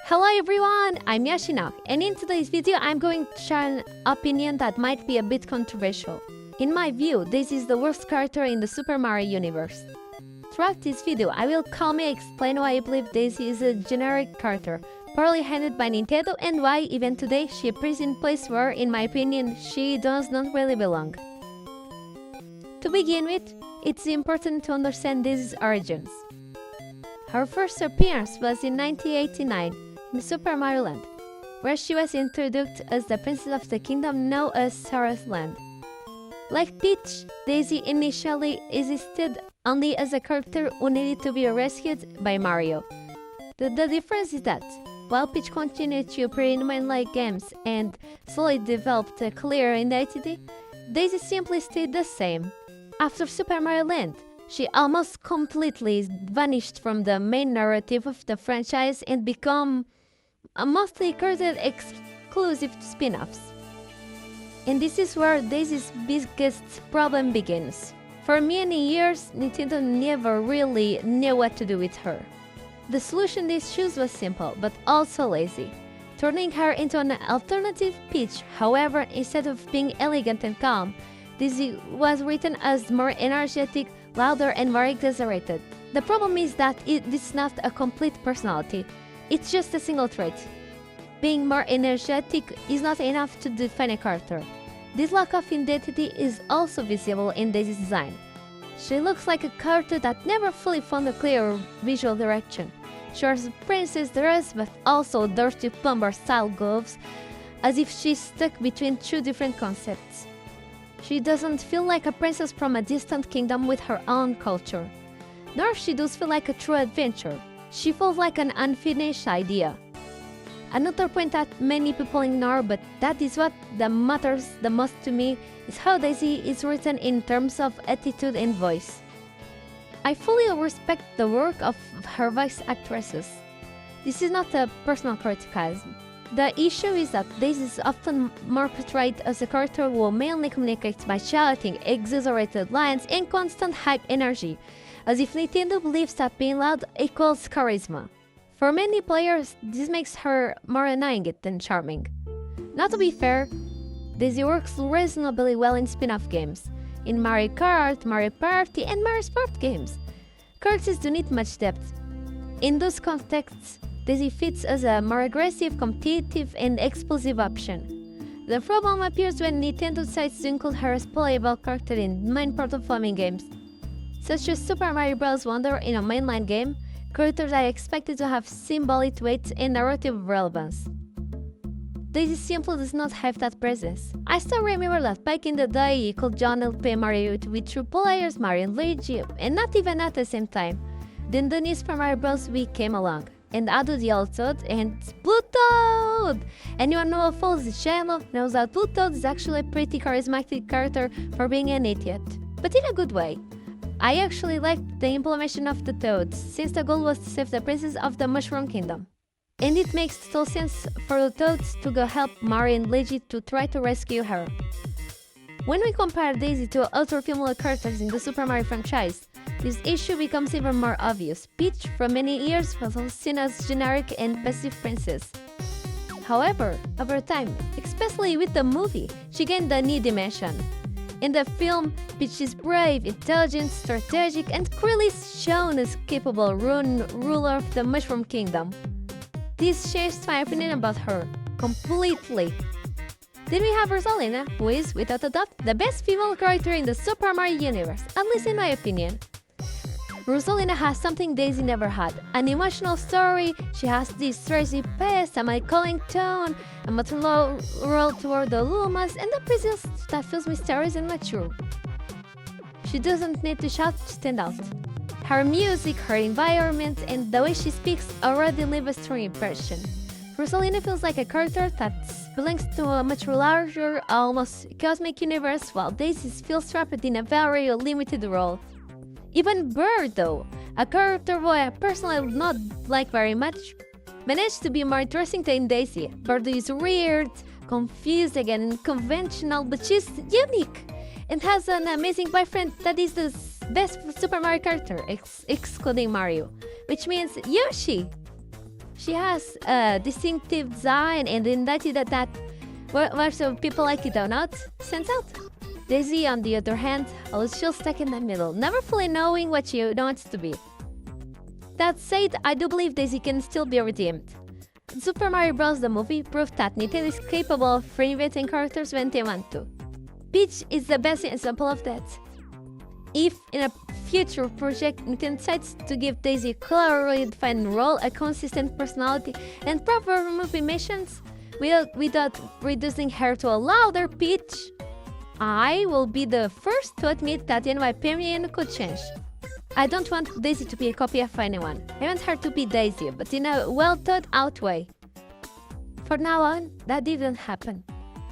Hello everyone, I'm Yoshi now, and in today's video I'm going to share an opinion that might be a bit controversial. In my view, Daisy is the worst character in the Super Mario universe. Throughout this video, I will calmly explain why I believe Daisy is a generic character, poorly handled by Nintendo, and why even today she appears in a place where, in my opinion, she does not really belong. To begin with, it's important to understand Daisy's origins. Her first appearance was in 1989 in Super Mario Land, where she was introduced as the princess of the kingdom known as Sarah's Land. Like Peach, Daisy initially existed only as a character who needed to be rescued by Mario. The difference is that, while Peach continued to appear in mainline games and slowly developed a clear identity, Daisy simply stayed the same. After Super Mario Land, she almost completely vanished from the main narrative of the franchise and became a mostly credited exclusive to spin-offs. And this is where Daisy's biggest problem begins. For many years, Nintendo never really knew what to do with her. The solution they chose was simple, but also lazy, turning her into an alternative Peach. However, instead of being elegant and calm, Daisy was written as more energetic, louder, and more exaggerated. The problem is that it's not a complete personality, it's just a single trait. Being more energetic is not enough to define a character. This lack of identity is also visible in Daisy's design. She looks like a character that never fully found a clear visual direction. She wears a princess dress but also dirty plumber-style gloves, as if she's stuck between two different concepts. She doesn't feel like a princess from a distant kingdom with her own culture. Nor she does feel like a true adventure. She feels like an unfinished idea. Another point that many people ignore, but that is what matters the most to me, is how Daisy is written in terms of attitude and voice. I fully respect the work of her voice actresses. This is not a personal criticism. The issue is that Daisy is often more portrayed as a character who mainly communicates by shouting, exaggerated lines, and constant high energy, as if Nintendo believes that being loud equals charisma. For many players, this makes her more annoying than charming. Not to be fair, Daisy works reasonably well in spin-off games, in Mario Kart, Mario Party, and Mario Sport games. Characters do need much depth. In those contexts, Daisy fits as a more aggressive, competitive, and explosive option. The problem appears when Nintendo decides to include her as playable character in main platforming games, such as Super Mario Bros. Wonder in a mainline game. Characters are expected to have symbolic weight and narrative relevance. Daisy simply does not have that presence. I still remember that back in the day you could John LP Mario with two players, Mario and Luigi, and not even at the same time. Then the new Super Mario Bros. Wii came along, and added Yellow Toad and Blue Toad! Anyone who follows the channel knows that Blue Toad is actually a pretty charismatic character for being an idiot, but in a good way. I actually liked the implementation of the Toads, since the goal was to save the princess of the Mushroom Kingdom. And it makes total sense for the Toads to go help Mario and Luigi to try to rescue her. When we compare Daisy to other female characters in the Super Mario franchise, this issue becomes even more obvious. Peach, for many years, was seen as generic and passive princess. However, over time, especially with the movie, she gained a new dimension. In the film, Peach is brave, intelligent, strategic, and clearly shown as capable ruler of the Mushroom Kingdom. This changed my opinion about her completely. Then we have Rosalina, who is, without a doubt, the best female character in the Super Mario universe, at least in my opinion. Rosalina has something Daisy never had, an emotional story. She has this crazy past, a melancholic tone, a maternal role toward the Lumas, and a presence that feels mysterious and mature. She doesn't need to shout to stand out. Her music, her environment, and the way she speaks already leave a strong impression. Rosalina feels like a character that belongs to a much larger, almost cosmic universe, while Daisy feels trapped in a very limited role. Even Bird, though, a character who I personally would not like very much, managed to be more interesting than Daisy. Bird is weird, confusing, and unconventional, but she's unique and has an amazing boyfriend that is the best Super Mario character, excluding Mario, which means Yoshi. She has a distinctive design and identity that whether people like it or not, stands out. Daisy, on the other hand, is still stuck in the middle, never fully knowing what she wants to be. That said, I do believe Daisy can still be redeemed. Super Mario Bros. The movie proved that Nintendo is capable of reinventing characters when they want to. Peach is the best example of that. If, in a future project, Nintendo decides to give Daisy a clearly defined role, a consistent personality, and proper movie missions, without reducing her to a louder Peach, I will be the first to admit that in my opinion could change. I don't want Daisy to be a copy of anyone. I want her to be Daisy, but in a well-thought-out way. For now on, that didn't happen.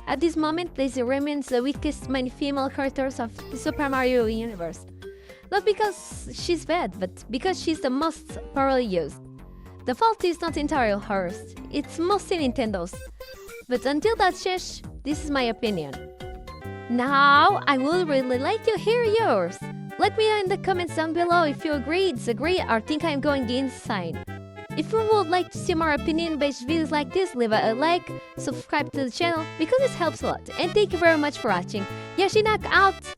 At this moment, Daisy remains the weakest main female characters of the Super Mario universe. Not because she's bad, but because she's the most poorly used. The fault is not entirely hers, it's mostly Nintendo's. But until that changes, this is my opinion. Now, I would really like to hear yours. Let me know in the comments down below if you agree, disagree, or think I'm going insane. If you would like to see more opinion-based videos like this, leave a like, subscribe to the channel because this helps a lot. And thank you very much for watching. Yoshi out!